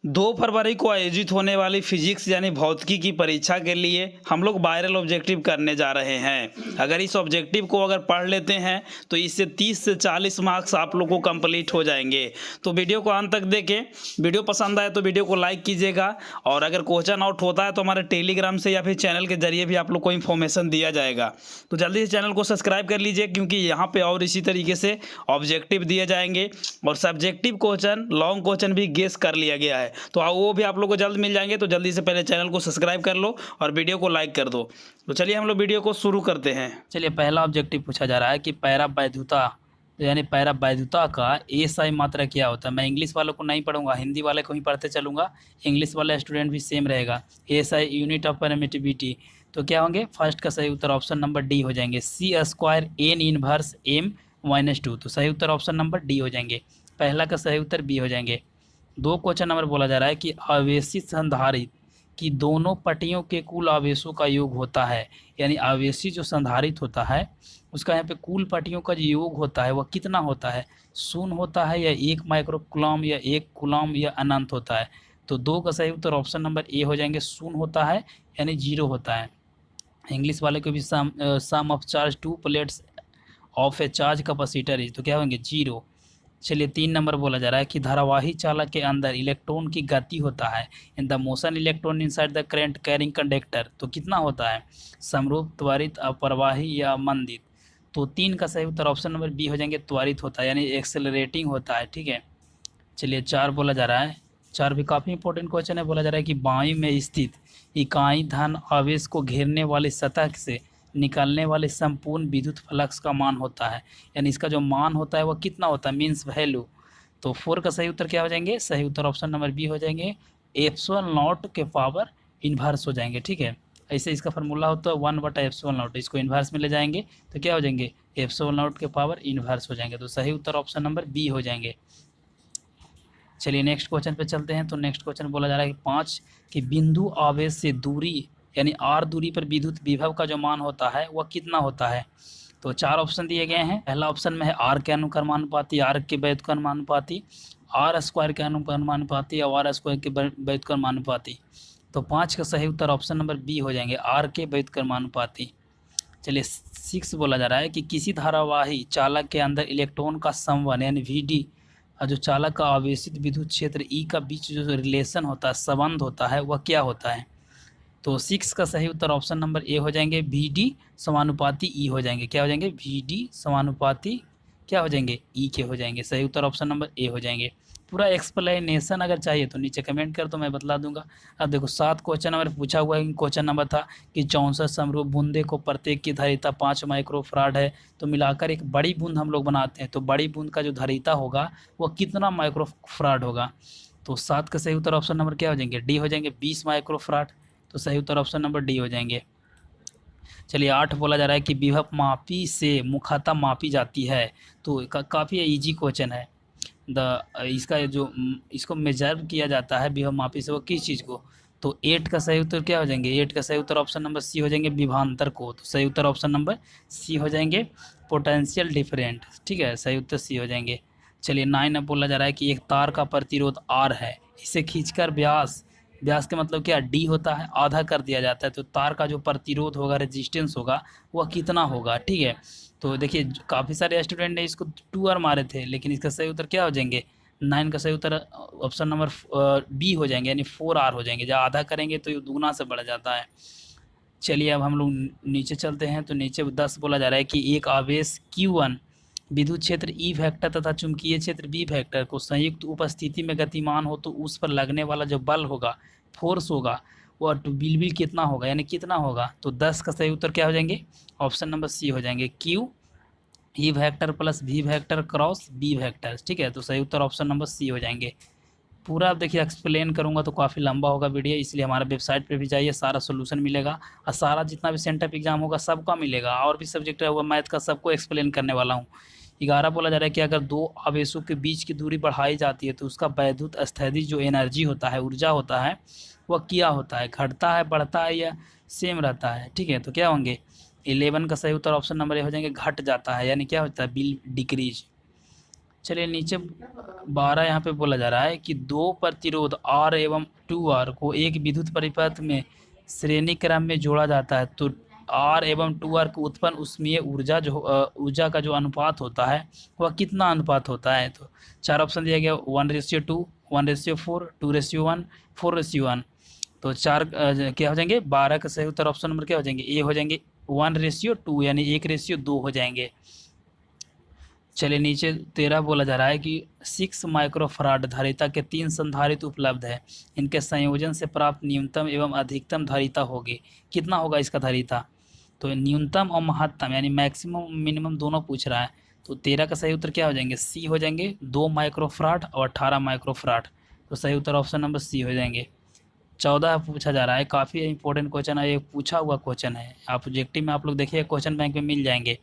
2 फरवरी को आयोजित होने वाली फिजिक्स यानी भौतिकी की परीक्षा के लिए हम लोग वायरल ऑब्जेक्टिव करने जा रहे हैं। अगर इस ऑब्जेक्टिव को अगर पढ़ लेते हैं तो इससे 30 से 40 मार्क्स आप लोग को कंप्लीट हो जाएंगे। तो वीडियो को अंत तक देखें। वीडियो पसंद आए तो वीडियो को लाइक कीजिएगा, और अगर क्वेश्चन आउट होता है तो हमारे टेलीग्राम से या फिर चैनल के जरिए भी आप लोग को इन्फॉर्मेशन दिया जाएगा। तो जल्दी से चैनल को सब्सक्राइब कर लीजिए, क्योंकि यहाँ पे और इसी तरीके से ऑब्जेक्टिव दिए जाएंगे और सब्जेक्टिव क्वेश्चन, लॉन्ग क्वेश्चन भी गेस कर लिया गया है। तो वो भी आप लोग को जल्द मिल जाएंगे। तो जल्दी से पहले चैनल को सब्सक्राइब कर लो और वीडियो को लाइक कर दो। तो चलिए हम लोग वीडियो को शुरू करते हैं। चलिए, पहला ऑब्जेक्टिव पूछा जा रहा है कि पैरावैद्युता यानी पैरावैद्युता का एसआई मात्रा क्या होता है। मैं इंग्लिश वालों को नहीं पढ़ूंगा, हिंदी वाले को ही पढ़ते चलूंगा। इंग्लिश वाला स्टूडेंट भी सेम रहेगा। SI unit of permittivity. तो क्या होंगे, फर्स्ट का सही उत्तर ऑप्शन नंबर डी हो जाएंगे, C² n इनवर्स m-2। तो सही उत्तर ऑप्शन नंबर डी हो जाएंगे। पहला का सही उत्तर बी हो जाएंगे। 2 क्वेश्चन नंबर बोला जा रहा है कि आवेशित संधारित्र की दोनों पट्टियों के कुल आवेशों का योग होता है। यानी आवेशी जो संधारित्र होता है उसका यहाँ पे कुल पट्टियों का जो योग होता है वह कितना होता है, 0 होता है या 1 माइक्रोकूलम या 1 कूलम या अनंत होता है। तो 2 का सही उत्तर ऑप्शन नंबर ए हो जाएंगे, 0 होता है यानी 0 होता है। इंग्लिश वाले को भी sum of charge 2 plates of a charge capacitor is, तो क्या होंगे 0। चलिए 3 नंबर बोला जा रहा है कि धारावाही चालक के अंदर इलेक्ट्रॉन की गति होता है in the motion electron inside the current carrying conductor. तो कितना होता है, समरूप, त्वरित, अप्रवाही या मंदित। तो 3 का सही उत्तर ऑप्शन नंबर बी हो जाएंगे, त्वरित होता है यानी एक्सेलरेटिंग होता है। ठीक है, चलिए 4 बोला जा रहा है। 4 भी काफ़ी इंपॉर्टेंट क्वेश्चन है। बोला जा रहा है कि वायु में स्थित इकाई धन आवेश को घेरने वाली सतह से निकलने वाले संपूर्ण विद्युत फ्लक्स का मान होता है। यानी इसका जो मान होता है वह कितना होता है, मीन्स वैल्यू। तो 4 का सही उत्तर क्या हो जाएंगे, सही उत्तर ऑप्शन नंबर बी हो जाएंगे, ε0 के पावर इन्वर्स हो जाएंगे। ठीक है, ऐसे इसका फार्मूला होता है 1/ε0। इसको इन्वर्स में ले जाएंगे तो क्या हो जाएंगे, ε0 के पावर इन्वर्स हो जाएंगे। तो सही उत्तर ऑप्शन नंबर बी हो जाएंगे। चलिए नेक्स्ट क्वेश्चन पे चलते हैं। तो नेक्स्ट क्वेश्चन बोला जा रहा है कि 5 कि बिंदु आवेश से दूरी यानी r दूरी पर विद्युत विभव का जो मान होता है वह कितना होता है। तो 4 ऑप्शन दिए गए हैं। पहला ऑप्शन में है r के अनुक्रमानुपाती, r के व्युत्क्रमानुपाती, r² के अनुक्रमानुपाती और r² के व्युत्क्रमानुपाती। तो 5 का सही उत्तर ऑप्शन नंबर बी हो जाएंगे, r के व्युत्क्रमानुपाती। चलिए 6 बोला जा रहा है कि किसी धारावाही चालक के अंदर इलेक्ट्रॉन का संवहन यानी VD और जो चालक का आवेशित विद्युत क्षेत्र E का बीच जो रिलेशन होता है, संबंध होता है, वह क्या होता है। तो 6 का सही उत्तर ऑप्शन नंबर ए हो जाएंगे, VD समानुपाती E हो जाएंगे। क्या हो जाएंगे, VD समानुपाती क्या हो जाएंगे, E के हो जाएंगे। सही उत्तर ऑप्शन नंबर ए हो जाएंगे। पूरा एक्सप्लेनेशन अगर चाहिए तो नीचे कमेंट कर दो, मैं बतला दूंगा। अब देखो 7 क्वेश्चन नंबर पूछा हुआ है। क्वेश्चन नंबर था कि 64 समरूप बूंदे को प्रत्येक की धारिता 5 माइक्रोफराड है, तो मिलाकर एक बड़ी बूंद हम लोग बनाते हैं, तो बड़ी बूंद का जो धारिता होगा वह कितना माइक्रोफराड होगा। तो 7 का सही उत्तर ऑप्शन नंबर क्या हो जाएंगे, डी हो जाएंगे, 20 माइक्रोफराड। तो सही उत्तर ऑप्शन नंबर डी हो जाएंगे। चलिए 8 बोला जा रहा है कि विभव मापी से मुखाता मापी जाती है। तो काफ़ी इजी क्वेश्चन है। इसका जो इसको मेजर किया जाता है विभव मापी से, वो किस चीज़ को। तो 8 का सही उत्तर क्या हो जाएंगे, 8 का सही उत्तर ऑप्शन नंबर सी हो जाएंगे, विभवांतर को। तो सही उत्तर ऑप्शन नंबर सी हो जाएंगे, पोटेंशियल डिफरेंट। ठीक है, सही उत्तर सी हो जाएंगे। चलिए 9 अब बोला जा रहा है कि एक तार का प्रतिरोध R है, इसे खींचकर व्यास के मतलब क्या, डी होता है, आधा कर दिया जाता है। तो तार का जो प्रतिरोध होगा, रेजिस्टेंस होगा, वह कितना होगा। ठीक है, तो देखिए काफ़ी सारे स्टूडेंट ने इसको 2 R मारे थे, लेकिन इसका सही उत्तर क्या हो जाएंगे, 9 का सही उत्तर ऑप्शन नंबर बी हो जाएंगे, यानी 4R हो जाएंगे। जब आधा करेंगे तो ये दुगना से बढ़ जाता है। चलिए अब हम लोग नीचे चलते हैं। तो नीचे 10 बोला जा रहा है कि एक आवेश Q1 विद्युत क्षेत्र E वेक्टर तथा चुंबकीय क्षेत्र B वेक्टर को संयुक्त उपस्थिति में गतिमान हो तो उस पर लगने वाला जो बल होगा, फोर्स होगा, वह बिल्कुल कितना होगा, यानी कितना होगा। तो 10 का सही उत्तर क्या हो जाएंगे, ऑप्शन नंबर सी हो जाएंगे, Q E vector plus V vector cross B vector. ठीक है, तो सही उत्तर ऑप्शन नंबर सी हो जाएंगे। पूरा आप देखिए एक्सप्लेन करूंगा तो काफ़ी लंबा होगा वीडियो, इसलिए हमारे वेबसाइट पे भी जाइए, सारा सोल्यूशन मिलेगा और सारा जितना भी सेंटर एग्जाम होगा सबका मिलेगा। और भी सब्जेक्ट है, हुआ मैथ का, सबको एक्सप्लेन करने वाला हूँ। 11 बोला जा रहा है कि अगर 2 आवेशों के बीच की दूरी बढ़ाई जाती है तो उसका वैद्युत स्थैतिक जो एनर्जी होता है, ऊर्जा होता है, वह क्या होता है, घटता है, बढ़ता है या सेम रहता है। ठीक है, तो क्या होंगे, 11 का सही उत्तर ऑप्शन नंबर ए हो जाएंगे, घट जाता है, यानी क्या होता है, बिल डिक्रीज। चलिए नीचे 12 यहाँ पे बोला जा रहा है कि दो प्रतिरोध R एवं 2R को एक विद्युत परिपथ में श्रेणी क्रम में जोड़ा जाता है, तो R एवं 2R को उत्पन्न ऊष्मीय ऊर्जा ऊर्जा का जो अनुपात होता है वह कितना अनुपात होता है। तो 4 ऑप्शन दिया गया, 1:2, 1:4, 2:1, 4:1। तो 4 क्या हो जाएंगे, 12 का सही उत्तर ऑप्शन नंबर क्या हो जाएंगे, ए हो जाएंगे। 1:2 यानी 1:2 हो जाएंगे। चलिए नीचे 13 बोला जा रहा है कि 6 माइक्रोफराड धारिता के 3 संधारित्र उपलब्ध है, इनके संयोजन से प्राप्त न्यूनतम एवं अधिकतम धारिता होगी। कितना होगा इसका धारिता, तो न्यूनतम और महत्तम यानी मैक्सिमम मिनिमम दोनों पूछ रहा है। तो 13 का सही उत्तर क्या हो जाएंगे, सी हो जाएंगे। 2 माइक्रोफराड और 18 माइक्रोफराड, तो सही उत्तर ऑप्शन नंबर सी हो जाएंगे। 14 पूछा जा रहा है, काफ़ी इंपॉर्टेंट क्वेश्चन है, ये पूछा हुआ क्वेश्चन है। आप ऑब्जेक्टिव में आप लोग देखिए, क्वेश्चन बैंक में मिल जाएंगे।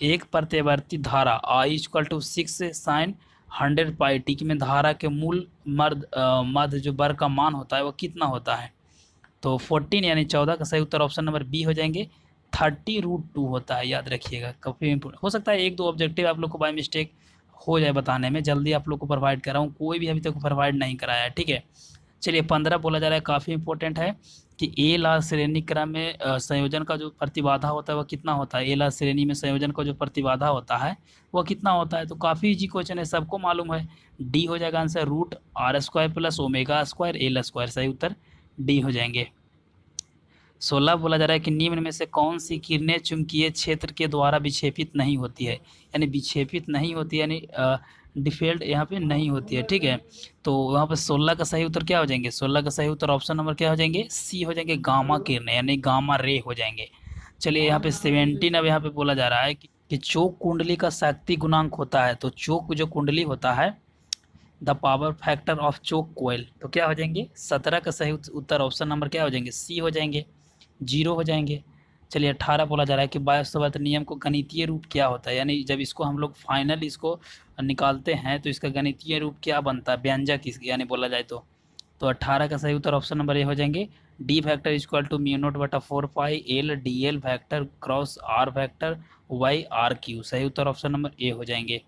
एक प्रत्यावर्ती धारा I = 6 sin 100 पाई टी में धारा के मूल मध्य जो वर्ग का मान होता है वो कितना होता है। तो 14 यानी 14 का सही उत्तर ऑप्शन नंबर बी हो जाएंगे। 30√2 होता है, याद रखिएगा। काफ़ी इंपॉर्टेंट हो सकता है, एक दो ऑब्जेक्टिव आप लोग को बाय मिस्टेक हो जाए बताने में, जल्दी आप लोग को प्रोवाइड कर रहा हूँ, कोई भी अभी तक प्रोवाइड नहीं कराया है, ठीक है। चलिए 15 बोला जा रहा है, काफ़ी इंपॉर्टेंट है कि ए ला श्रेणी क्रम में संयोजन का जो प्रतिबाधा होता है वह कितना होता है। ए ला श्रेणी में संयोजन का जो प्रतिबाधा होता है वह कितना होता है। तो काफ़ी इजी क्वेश्चन है, सबको मालूम है। डी हो जाएगा आंसर, √R² + ω² L², सही उत्तर डी हो जाएंगे। 16 बोला जा रहा है कि निम्न में से कौन सी किरणें चुंबकीय क्षेत्र के द्वारा विक्षेपित नहीं होती है, यानी विक्षेपित नहीं होती, यानी डिफेल्ड यहाँ पे नहीं होती है, ठीक है। तो वहाँ पर 16 का सही उत्तर क्या हो जाएंगे, 16 का सही उत्तर ऑप्शन नंबर क्या हो जाएंगे, सी हो जाएंगे। गामा किरणें यानी गामा रे हो जाएंगे। चलिए यहाँ पे 17 अब यहाँ पे बोला जा रहा है कि चोक कुंडली का शक्ति गुणांक होता है। तो चोक जो कुंडली होता है, द पावर फैक्टर ऑफ चोक कोयल, तो क्या हो जाएंगे, 17 का सही उत्तर ऑप्शन नंबर क्या हो जाएंगे, सी हो जाएंगे, 0 हो जाएंगे। चलिए 18 बोला जा रहा है कि बायोसावर्त नियम को गणितीय रूप क्या होता है, यानी जब इसको हम लोग फाइनल इसको निकालते हैं तो इसका गणितीय रूप क्या बनता है, व्यंजक यानी बोला जाए तो 18 का सही उत्तर ऑप्शन नंबर ए हो जाएंगे। D factor equal to μ0/4 pi L D L factor cross R factor Y R Q, सही उत्तर ऑप्शन नंबर ए हो जाएंगे।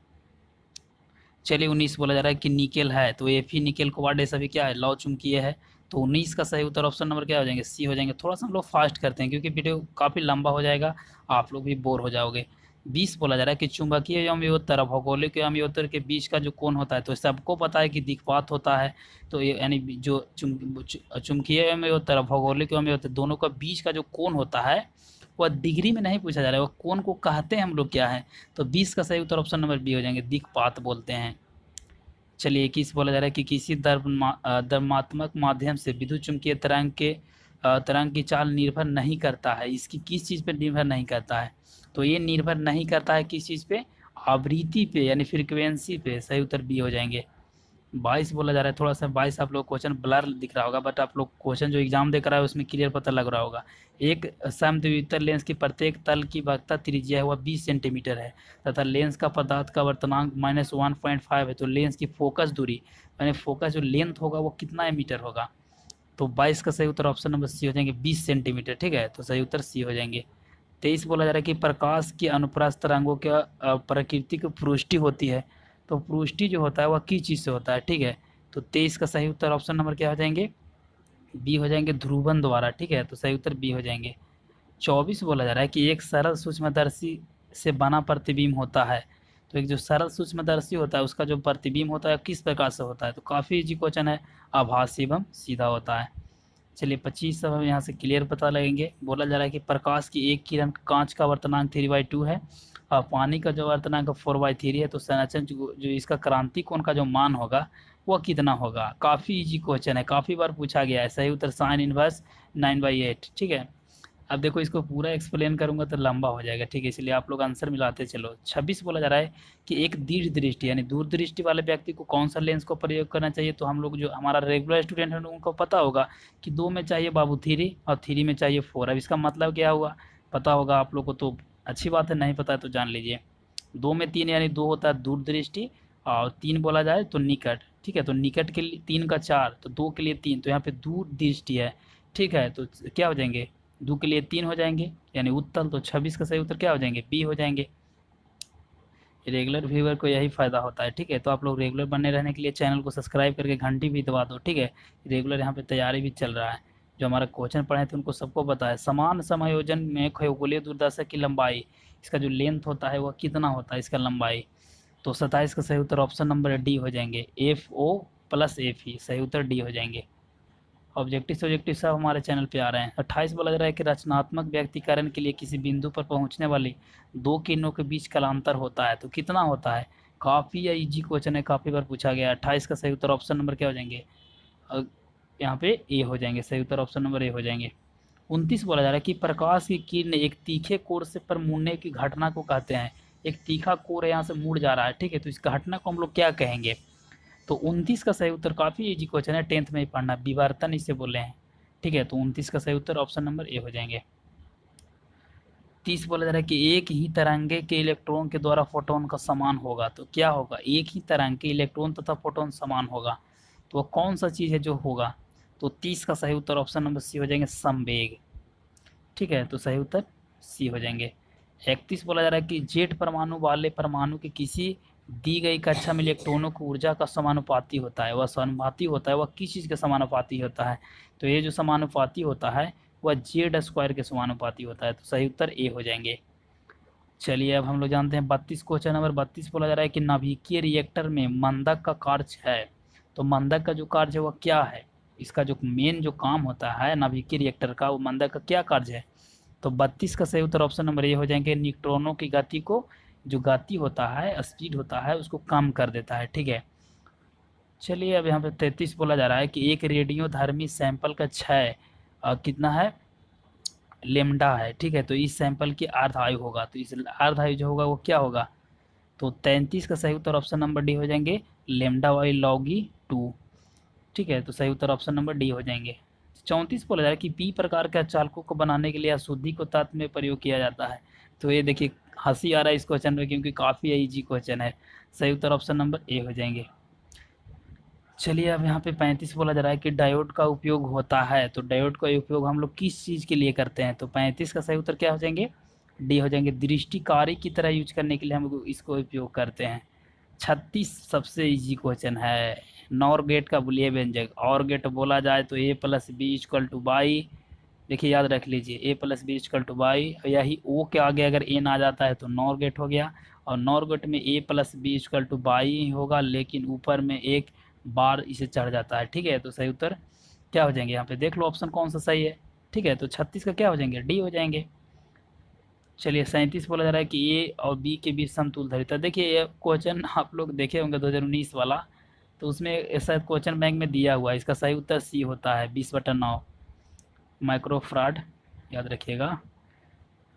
चलिए 19 बोला जा रहा है कि निकेल है, तो एफी निकेल कोबाल्ट ऐसा भी क्या है, लौ चुंबकीय है। तो 19 का सही उत्तर ऑप्शन नंबर क्या हो जाएंगे, सी हो जाएंगे। थोड़ा सा हम लोग फास्ट करते हैं क्योंकि वीडियो काफ़ी लंबा हो जाएगा, आप लोग भी बोर हो जाओगे। 20 बोला जा रहा है कि चुंबकीय एवं विभवोत्तर भौगोलिक एवं विभवोत्तर के बीच का जो कोण होता है, तो सबको पता है कि दिक्पात होता है। तो यानी जो चुंबकीय एवं विभवोत्तर भौगोलिक एवं विभवोत्तर दोनों का बीच का जो कोण होता है वह डिग्री में नहीं पूछा जा रहा है, वह कोण को कहते हैं हम लोग क्या है। तो 20 का सही उत्तर ऑप्शन नंबर बी हो जाएंगे, दिक्पात बोलते हैं। चलिए 21 बोला जा रहा है कि किसी द्रव्यमात्मक माध्यम से विद्युत चुम्बकीय तरंग की चाल निर्भर नहीं करता है। इसकी किस चीज़ पर निर्भर नहीं करता है, तो ये निर्भर नहीं करता है किस चीज़ पे, आवृत्ति पे यानी फ्रीक्वेंसी पे, सही उत्तर बी हो जाएंगे। 22 बोला जा रहा है, थोड़ा सा 22 आप लोग क्वेश्चन ब्लर दिख रहा होगा, बट आप लोग क्वेश्चन जो एग्जाम देकर आए उसमें क्लियर पता लग रहा होगा। एक समद्वितीय लेंस की प्रत्येक तल की वक्रता त्रिज्या है वह 20 सेंटीमीटर है तथा लेंस का पदार्थ का वर्तनांक -1.5 है। तो लेंस की फोकस दूरी यानी फोकस जो लेंथ होगा वो कितना मीटर होगा। तो 22 का सही उत्तर ऑप्शन नंबर सी हो जाएंगे, 20 सेंटीमीटर, ठीक है। तो सही उत्तर सी हो जाएंगे। 23 बोला जा रहा है कि प्रकाश की अनुप्रस्थ तरंगों का प्राकृतिक पुष्टि होती है। तो पुष्टि जो होता है वह किस चीज़ से होता है, ठीक है। तो 23 का सही उत्तर ऑप्शन नंबर क्या हो जाएंगे, बी हो जाएंगे, ध्रुवन द्वारा, ठीक है। तो सही उत्तर बी हो जाएंगे। 24 बोला जा रहा है कि एक सरल सूक्ष्मदर्शी से बना प्रतिबिंब होता है। तो एक जो सरल सूक्ष्मदर्शी होता है उसका जो प्रतिबिंब होता है किस प्रकार से होता है, तो काफ़ी इजी क्वेश्चन है, आभासी एवं सीधा होता है। चलिए 25 सब हम यहाँ से क्लियर पता लगेंगे। बोला जा रहा है कि प्रकाश की एक किरण कांच का वर्तनांक 3/2 है और पानी का जो वर्तनांक 4/3 है। तो संरचना जो इसका क्रांति कोण का जो मान होगा वह कितना होगा। काफ़ी इजी क्वेश्चन है, काफ़ी बार पूछा गया है। सही उत्तर साइन इनवर्स 9/8, ठीक है। अब देखो इसको पूरा एक्सप्लेन करूंगा तो लंबा हो जाएगा, ठीक है, इसलिए आप लोग आंसर मिलाते चलो। 26 बोला जा रहा है कि एक दीर्घ दृष्टि यानी दूर दृष्टि वाले व्यक्ति को कौन सा लेंस को प्रयोग करना चाहिए। तो हम लोग जो हमारा रेगुलर स्टूडेंट है उनको पता होगा कि 2 में चाहिए बाबू 3 और 3 में चाहिए 4। अब इसका मतलब क्या हुआ पता होगा आप लोग को, तो अच्छी बात है, नहीं पता है तो जान लीजिए। 2 में 3 यानी 2 होता है दूर दृष्टि और 3 बोला जाए तो निकट, ठीक है। तो निकट के लिए 3 का 4 तो 2 के लिए 3, तो यहाँ पे दूर दृष्टि है, ठीक है। तो क्या हो जाएंगे, 2 के लिए 3 हो जाएंगे यानी उत्तल। तो 26 का सही उत्तर क्या हो जाएंगे, बी हो जाएंगे। रेगुलर व्यूअर को यही फ़ायदा होता है, ठीक है। तो आप लोग रेगुलर बने रहने के लिए चैनल को सब्सक्राइब करके घंटी भी दबा दो, ठीक है। रेगुलर यहाँ पे तैयारी भी चल रहा है, जो हमारा क्वेश्चन पढ़े थे उनको सबको पता है। समान समायोजन में खगोलीय दूरदर्शक की लंबाई, इसका जो लेंथ होता है वह कितना होता है, इसका लंबाई। तो 27 का सही उत्तर ऑप्शन नंबर डी हो जाएंगे, FO + FE, सही उत्तर डी हो जाएंगे। ऑब्जेक्टिव सब्जेक्टिव सब हमारे चैनल पे आ रहे हैं। 28 बोला जा रहा है कि रचनात्मक व्यक्तिकरण के लिए किसी बिंदु पर पहुंचने वाली दो किरणों के बीच कालांतर होता है, तो कितना होता है। काफ़ी इजी क्वेश्चन है, काफ़ी बार पूछा गया है। 28 का सही उत्तर ऑप्शन नंबर क्या हो जाएंगे, यहाँ पे ए हो जाएंगे, सही उत्तर ऑप्शन नंबर ए हो जाएंगे। 29 बोला जा रहा है कि प्रकाश की किरण एक तीखे कोर से पर मुड़ने की घटना को कहते हैं। एक तीखा कोर यहाँ से मुड़ जा रहा है, ठीक है, तो इस घटना को हम लोग क्या कहेंगे। तो 29 का सही उत्तर काफ़ी इजी क्वेश्चन है, 10th में ही पढ़ना, विवर्तन इसे बोले हैं, ठीक है। तो 29 का सही उत्तर ऑप्शन नंबर ए हो जाएंगे। 30 बोला जा रहा है कि एक ही तरंगे के इलेक्ट्रॉन के द्वारा फोटोन का समान होगा, तो क्या होगा। एक ही तरंग के इलेक्ट्रॉन तथा फोटोन समान होगा, तो वह कौन सा चीज़ है जो होगा। तो 30 का सही उत्तर ऑप्शन नंबर सी हो जाएंगे, संवेग, ठीक है। तो सही उत्तर सी हो जाएंगे। 31 बोला जा रहा है कि जेड परमाणु वाले परमाणु के किसी दी गई कक्षा में इलेक्ट्रॉनों की ऊर्जा का समानुपाती होता है। वह समानुपाती होता है, वह किस चीज़ के समानुपाती होता है। तो ये जो समानुपाती होता है वह Z² के समानुपाती होता है, तो सही उत्तर ए हो जाएंगे। चलिए अब हम लोग जानते हैं 32 क्वेश्चन नंबर 32 बोला जा रहा है कि नाभिकीय रिएक्टर में मंदक का कार्य है। तो मंदक का जो कार्य है वह क्या है, इसका जो मेन जो काम होता है नाभिकीय रिएक्टर का, वो मंदक का क्या कार्य है। तो 32 का सही उत्तर ऑप्शन नंबर ए हो जाएंगे, न्यूट्रॉनों की गति को, जो गति होता है स्पीड होता है उसको कम कर देता है, ठीक है। चलिए अब यहाँ पे 33 बोला जा रहा है कि एक रेडियोधर्मी सैंपल का क्षय कितना है, लेमडा है, ठीक है। तो इस सैंपल की अर्ध आयु होगा, तो इस अर्ध आयु जो होगा वो क्या होगा। तो 33 का सही उत्तर ऑप्शन नंबर डी हो जाएंगे, λ/log2, ठीक है। तो सही उत्तर ऑप्शन नंबर डी हो जाएंगे। 34 बोला जा रहा है कि पी प्रकार के चालकों को बनाने के लिए अशुद्धि को तत्व में प्रयोग किया जाता है। तो ये देखिए हंसी आ रहा है इस क्वेश्चन में, क्योंकि काफ़ी इजी क्वेश्चन है। सही उत्तर ऑप्शन नंबर ए हो जाएंगे। चलिए अब यहाँ पे 35 बोला जा रहा है कि डायोड का उपयोग होता है। तो डायोड का उपयोग हम लोग किस चीज़ के लिए करते हैं। तो 35 का सही उत्तर क्या हो जाएंगे, डी हो जाएंगे, दृष्टिकारी की तरह यूज करने के लिए हम इसको उपयोग करते हैं। 36 सबसे इजी क्वेश्चन है, नॉर गेट का बुलियन व्यंजक। और गेट बोला जाए तो A + B = बाई, देखिए याद रख लीजिए A + B = बाई, यही O के आगे अगर एन आ जाता है तो नॉर गेट हो गया। और नॉर गेट में A + B = बाई होगा, लेकिन ऊपर में एक बार इसे चढ़ जाता है, ठीक है। तो सही उत्तर क्या हो जाएंगे, यहाँ पे देख लो ऑप्शन कौन सा सही है, ठीक है। तो 36 का क्या हो जाएंगे, डी हो जाएंगे। चलिए 37 बोला जा रहा है कि ए और बी के बीच समतुल धारिता। देखिए ये क्वेश्चन आप लोग देखे होंगे 2019 वाला, तो उसमें ऐसा क्वेश्चन बैंक में दिया हुआ है। इसका सही उत्तर सी होता है, 20/9 माइक्रोफराड, याद रखिएगा।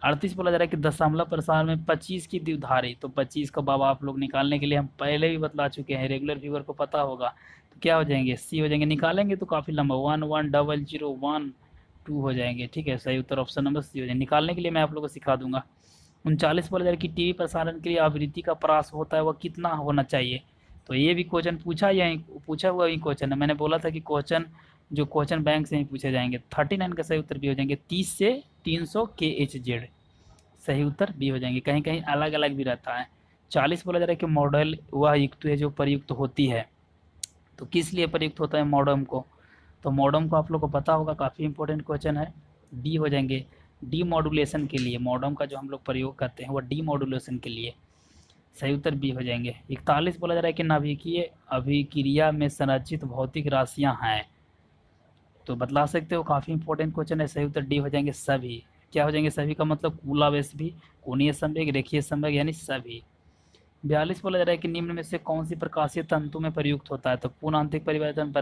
38 बोला जा रहा है कि दशमलव प्रसार में 25 की द्विधारी। तो 25 का बाबा आप लोग निकालने के लिए हम पहले भी बतला चुके हैं, रेगुलर व्यूअर को पता होगा। तो क्या हो जाएंगे, सी हो जाएंगे। निकालेंगे तो काफ़ी लंबा, 110012 हो जाएंगे, ठीक है। सही उत्तर ऑप्शन नंबर सी हो जाएंगे। निकालने के लिए मैं आप लोगों को सिखा दूंगा। 39 बोला जा रहा है कि टीवी प्रसारण के लिए आवृत्ति का परास होता है वह कितना होना चाहिए। तो ये भी क्वेश्चन पूछा हुआ ही क्वेश्चन है। मैंने बोला था कि क्वेश्चन जो क्वेश्चन बैंक से ही पूछे जाएंगे। 39 का सही उत्तर भी हो जाएंगे, 30 से 300 kHz, सही उत्तर भी हो जाएंगे। कहीं कहीं अलग अलग भी रहता है। 40 बोला जा रहा है कि मॉडल वह युक्त है जो प्रयुक्त होती है। तो किस लिए प्रयुक्त होता है मॉडम को। तो मॉडम को आप लोग को पता होगा, काफ़ी इंपॉर्टेंट क्वेश्चन है। डी हो जाएंगे, डी मॉड्यूलेशन के लिए। मॉडम का जो हम लोग प्रयोग करते हैं वह डी मॉड्यूलेशन के लिए, सही उत्तर बी हो जाएंगे। 41 बोला जा रहा है कि नाभिकीय अभिक्रिया में संरचित भौतिक राशियां हैं। तो बतला सकते हो, काफ़ी इंपॉर्टेंट क्वेश्चन है। सही उत्तर डी हो जाएंगे, सभी। क्या हो जाएंगे, सभी का मतलब कूलावेश भी, कोणीय संवेग, रेखीय संवेग, यानी सभी। 42 बोला जा रहा है कि निम्न में से कौन सी प्रकाशीय तंतु में प्रयुक्त होता है। तो पूर्ण आंतरिक परिवर्तन,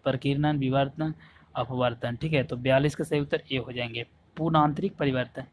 प्रकीर्णन, विवर्तन, अपवर्तन, ठीक है। तो 42 का सही उत्तर ए हो जाएंगे, पूर्ण आंतरिक परिवर्तन।